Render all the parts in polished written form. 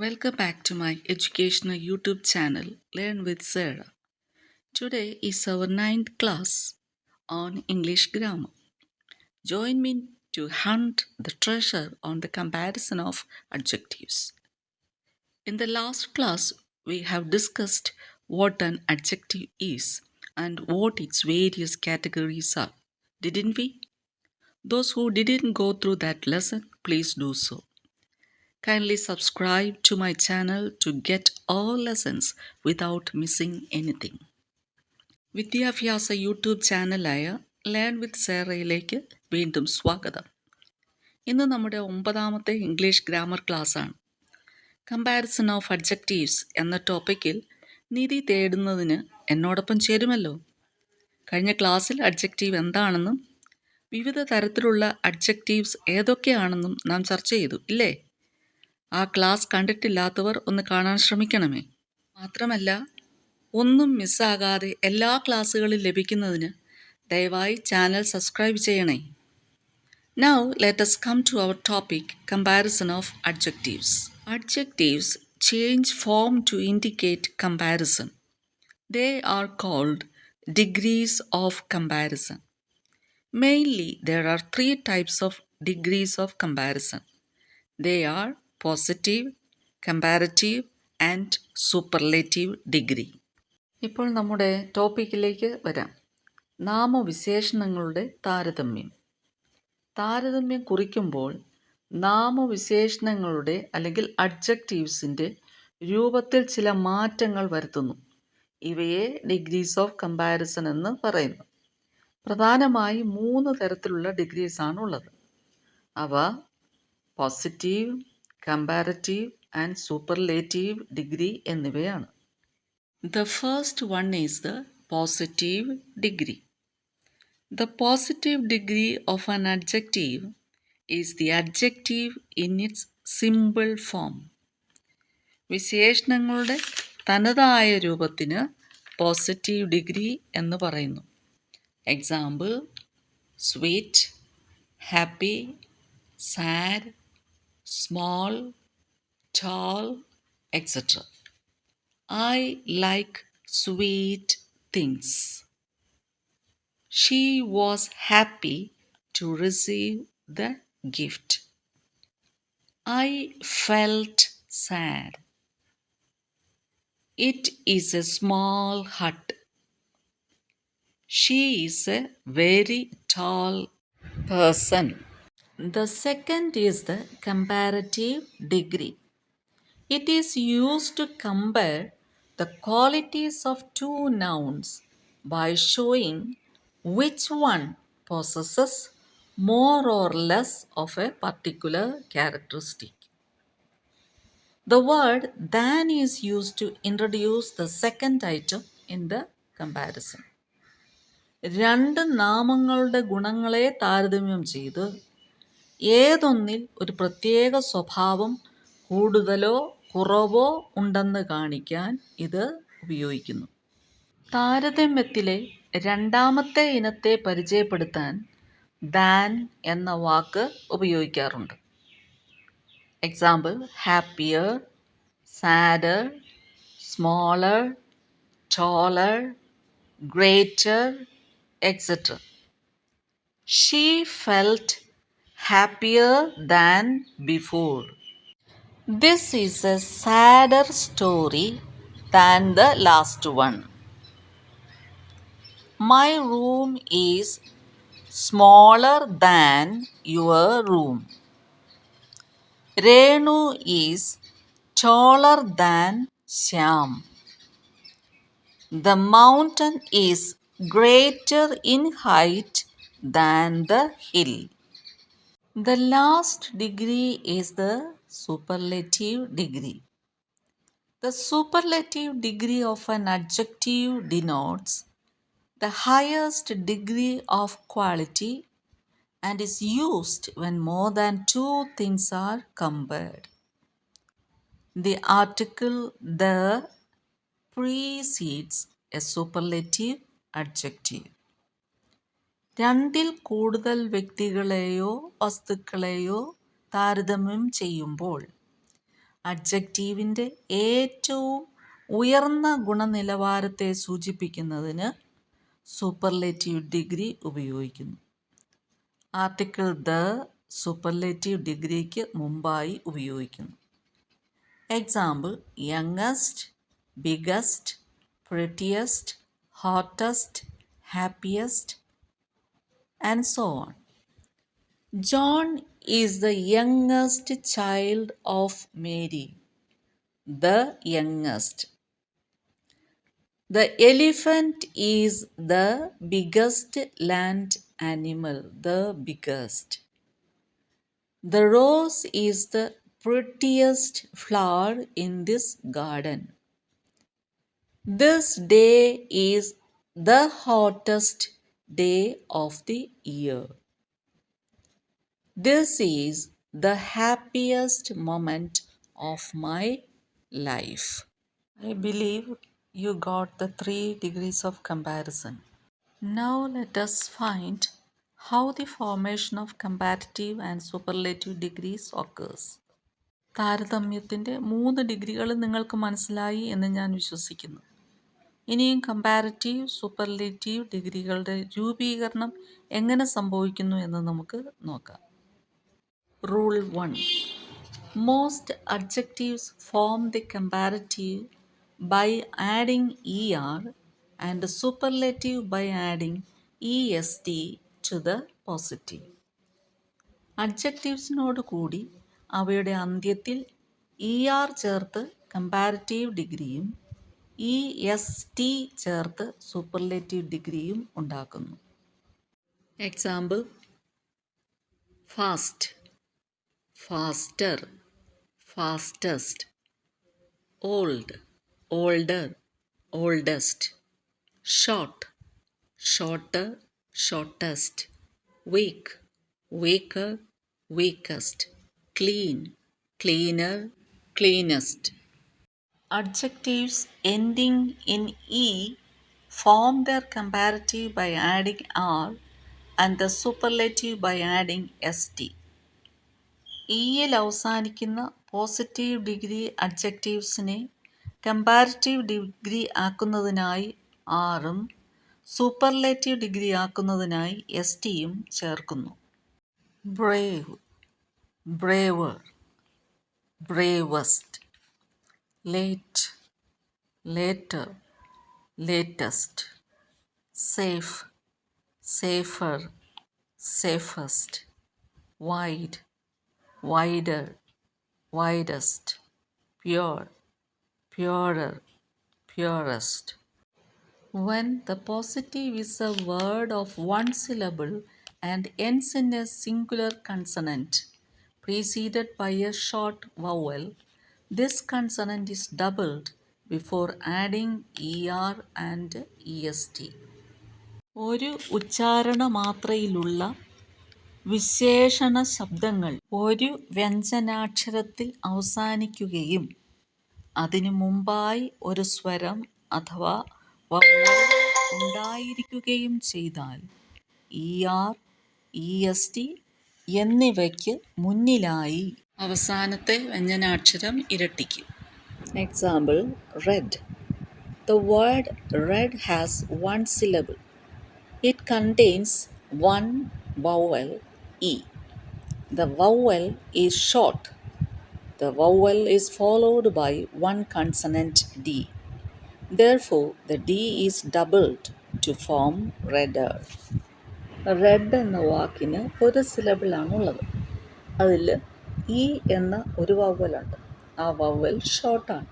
Welcome back to my educational YouTube channel, Learn with Sarah. Today is our ninth class on English grammar. Join me to hunt the treasure on the comparison of adjectives. In the last class, we have discussed what an adjective is and what its various categories are, didn't we? Those who didn't go through that lesson, please do so. Kindly subscribe to my channel to get all lessons without missing anything. വിദ്യാഭ്യാസ YouTube ചാനലായ learn with സേറയിലേക്ക് വീണ്ടും സ്വാഗതം. ഇന്ന് നമ്മുടെ 9ാമത്തെ English grammar ക്ലാസ്സാണ്. Comparison of adjectives എന്ന ടോപ്പിക്കിൽ നിധി തേടുന്നതിന് എന്നോടൊപ്പം ചേരുമല്ലോ. കഴിഞ്ഞ ക്ലാസ്സിൽ അഡ്ജക്റ്റീവ് എന്താണെന്നും വിവിധ തരത്തിലുള്ള അഡ്ജക്റ്റീവ്സ് ഏതൊക്കെയാണെന്നും നാം ചർച്ച ചെയ്തു, ഇല്ലേ? ആ ക്ലാസ് കണ്ടിട്ടില്ലാത്തവർ ഒന്ന് കാണാൻ ശ്രമിക്കണമേ. മാത്രമല്ല, ഒന്നും മിസ്സാകാതെ എല്ലാ ക്ലാസ്സുകളും ലഭിക്കുന്നതിന് ദയവായി ചാനൽ സബ്സ്ക്രൈബ് ചെയ്യണേ. Now let us come to our topic, comparison of adjectives. Adjectives change form to indicate comparison. They are called degrees of comparison. Mainly, there are 3 types of degrees of comparison. They are positive, comparative and superlative degree. ഇപ്പോൾ നമ്മുടെ ടോപ്പിക്കിലേക്ക് വരാം. നാമവിശേഷണങ്ങളുടെ താരതമ്യം. താരതമ്യം കുറിക്കുമ്പോൾ നാമവിശേഷണങ്ങളുടെ അല്ലെങ്കിൽ അഡ്ജക്റ്റീവ്സിൻ്റെ രൂപത്തിൽ ചില മാറ്റങ്ങൾ വരുത്തുന്നു. ഇവയെ ഡിഗ്രീസ് ഓഫ് കമ്പാരിസൺ എന്ന് പറയുന്നു. പ്രധാനമായി 3 തരത്തിലുള്ള ഡിഗ്രീസാണുള്ളത്. അവ positive, comparative and superlative degree എന്നിവയാണ്. The first one is the positive degree. The positive degree of an adjective is the adjective in its simple form. വിശേഷണങ്ങളുടെ തനതായ രൂപത്തിന് പോസിറ്റീവ് ഡിഗ്രി എന്ന് പറയുന്നു. Example: sweet, happy, sad, small, tall, etc. I like sweet things. She was happy to receive the gift. I felt sad. It is a small hut. She is a very tall person. The second is the comparative degree. It is used to compare the qualities of 2 nouns by showing which one possesses more or less of a particular characteristic. The word than is used to introduce the second item in the comparison. 2 നാമങ്ങളുടെ ഗുണങ്ങളെ താരതമ്യം ചെയ്ത് ഏതൊന്നിൽ ഒരു പ്രത്യേക സ്വഭാവം കൂടുതലോ കുറവോ ഉണ്ടെന്ന് കാണിക്കാൻ ഇത് ഉപയോഗിക്കുന്നു. താരതമ്യത്തിലെ രണ്ടാമത്തെ ഇനത്തെ പരിചയപ്പെടുത്താൻ ദാൻ എന്ന വാക്ക് ഉപയോഗിക്കാറുണ്ട്. Example: happier, sadder, smaller, ടോളർ, greater, etc. She felt happier than before. This is a sadder story than the last one. My room is smaller than your room. Renu is taller than Shyam. The mountain is greater in height than the hill. The last degree is the superlative degree. The superlative degree of an adjective denotes the highest degree of quality and is used when more than 2 things are compared. The article the precedes a superlative adjective. 2 കൂടുതൽ വ്യക്തികളെയോ വസ്തുക്കളെയോ താരതമ്യം ചെയ്യുമ്പോൾ അഡ്ജക്റ്റീവിൻ്റെ ഏറ്റവും ഉയർന്ന ഗുണനിലവാരത്തെ സൂചിപ്പിക്കുന്നതിന് superlative degree ഉപയോഗിക്കുന്നു. Article the superlative ഡിഗ്രിക്ക് മുമ്പായി ഉപയോഗിക്കുന്നു. Example: youngest, biggest, prettiest, hottest, happiest, and so on. John is the youngest child of Mary. The youngest. The elephant is the biggest land animal. The biggest. The rose is the prettiest flower in this garden. This day is the hottest day of the year. This is the happiest moment of my life. I believe you got the 3 degrees of comparison. Now let us find how the formation of comparative and superlative degrees occurs. താരതമ്യത്തിൻ്റെ 3 ഡിഗ്രികൾ നിങ്ങൾക്ക് മനസ്സിലായി എന്ന് ഞാൻ വിശ്വസിക്കുന്നു. ഇനിയും comparative, superlative ഡിഗ്രികളുടെ രൂപീകരണം എങ്ങനെ സംഭവിക്കുന്നു എന്ന് നമുക്ക് നോക്കാം. Rule 1. Most adjectives form the comparative by adding ER and superlative by adding EST to the positive. അഡ്ജക്റ്റീവ്സിനോട് കൂടി അവയുടെ അന്ത്യത്തിൽ ER ചേർത്ത് കമ്പാരറ്റീവ് ഡിഗ്രിയും EST ചേർത്ത് സൂപ്പർലേറ്റീവ് ഡിഗ്രിയും ഉണ്ടാക്കുന്നു. Example: fast, faster, fastest. Old, older, oldest. Short, shorter, shortest. Weak, weaker, weakest. Clean, cleaner, cleanest. Adjectives ending in E form their comparative by adding R and the superlative by adding ST. ഇയിൽ അവസാനിക്കുന്ന positive degree അഡ്ജക്റ്റീവ്സിനെ comparative degree ആക്കുന്നതിനായി ആറും superlative degree ആക്കുന്നതിനായി STയും ചേർക്കുന്നു. brave, braver, bravest. late, later, latest. safe, safer, safest. wide, wider, widest. pure, purer, purest. When the positive is a word of one syllable and ends in a singular consonant preceded by a short vowel, this consonant is doubled before adding ER and EST. ഒരു ഉച്ചാരണ മാത്രയിലുള്ള വിശേഷണ ശബ്ദങ്ങൾ ഒരു വ്യഞ്ജനാക്ഷരത്തിൽ അവസാനിക്കുകയും അതിനു മുമ്പായി ഒരു സ്വരം അഥവാ വവ്വൽ ഉണ്ടായിരിക്കുകയും ചെയ്താൽ ER, EST എന്നിവയ്ക്ക് മുന്നിലായി അവസാനത്തെ വ്യഞ്ജനാക്ഷരം ഇരട്ടിക്കും. Example: red. The word red has one syllable. It contains one vowel E. The vowel is short. The vowel is followed by one consonant D. Therefore, the D is doubled to form redder. Red എന്ന വാക്കിന് ഒരു സിലബിളാണുള്ളത്. അതിൽ E എന്ന ഒരു വവ്വലുണ്ട്. ആ vowel ഷോർട്ടാണ്.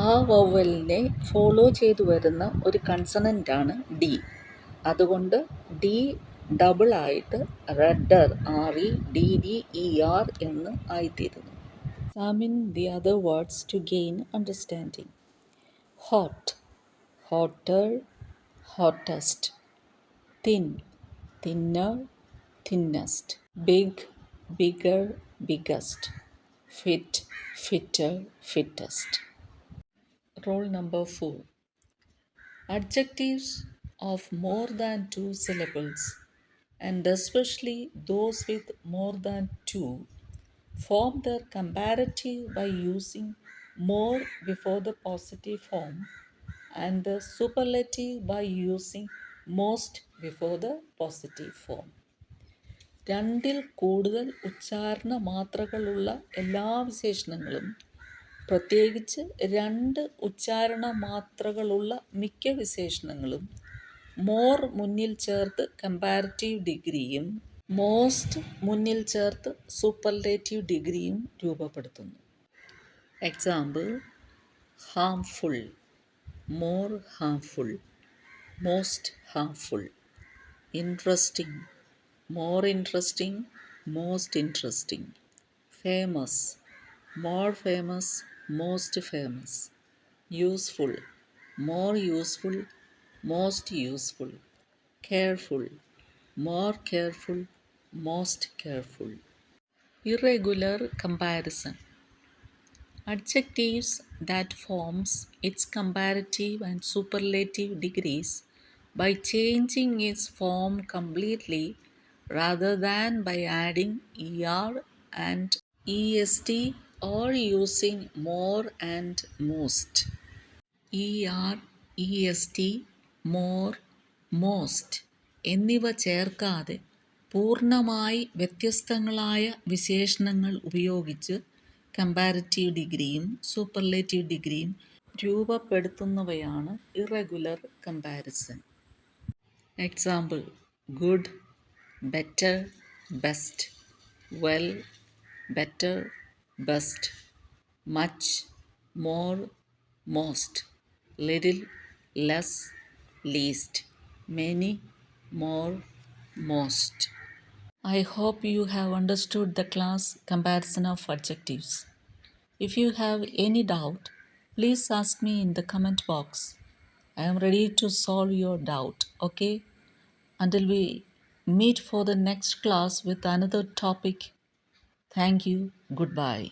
ആ വവ്വലിനെ follow ചെയ്തു വരുന്ന ഒരു കൺസണൻ്റാണ് ഡി. അതുകൊണ്ട് ഡി ഡബിളായിട്ട് റെഡർ, REDDER എന്ന് ആയിത്തീരുന്നു. Examine the other words to gain understanding. hot, hotter, hottest. thin, thinner, thinnest. big, bigger, biggest. fit, fitter, fittest. Rule number 4. Adjectives of more than 2 syllables, and especially those with more than 2, form their comparative by using more before the positive form and the superlative by using most before the positive form. രണ്ടിൽ കൂടുതൽ ഉച്ചാരണ മാത്രകളുള്ള എല്ലാ വിശേഷണങ്ങളും, പ്രത്യേകിച്ച് രണ്ട് ഉച്ചാരണ മാത്രകളുള്ള മിക്ക വിശേഷണങ്ങളും more മുന്നിൽ ചേർത്ത് കമ്പാരിറ്റീവ് ഡിഗ്രിയും മോസ്റ്റ് മുന്നിൽ ചേർത്ത് സൂപ്പർലേറ്റീവ് ഡിഗ്രിയും രൂപപ്പെടുത്തുന്നു. Example: harmful, more harmful, most harmful. Interesting, more interesting, most interesting. Famous, more famous, most famous. Useful, more useful, most useful. Careful, more careful, most careful. Irregular comparison. Adjectives that forms its comparative and superlative degrees by changing its form completely rather than by adding er and est or using more and most. er, est, more, most എന്നിവ ചേർക്കാതെ പൂർണ്ണമായി വ്യത്യസ്തങ്ങളായ വിശേഷണങ്ങൾ ഉപയോഗിച്ച് comparative ഡിഗ്രിയും superlative ഡിഗ്രിയും രൂപപ്പെടുത്തുന്നവയാണ് irregular comparison. Example: good, better, best, well, better, best, much, more, most, little, less, least, many, more, most. I hope you have understood the class comparison of adjectives. If you have any doubt, please ask me in the comment box. I am ready to solve your doubt, okay? Until we meet for the next class with another topic. Thank you. Goodbye.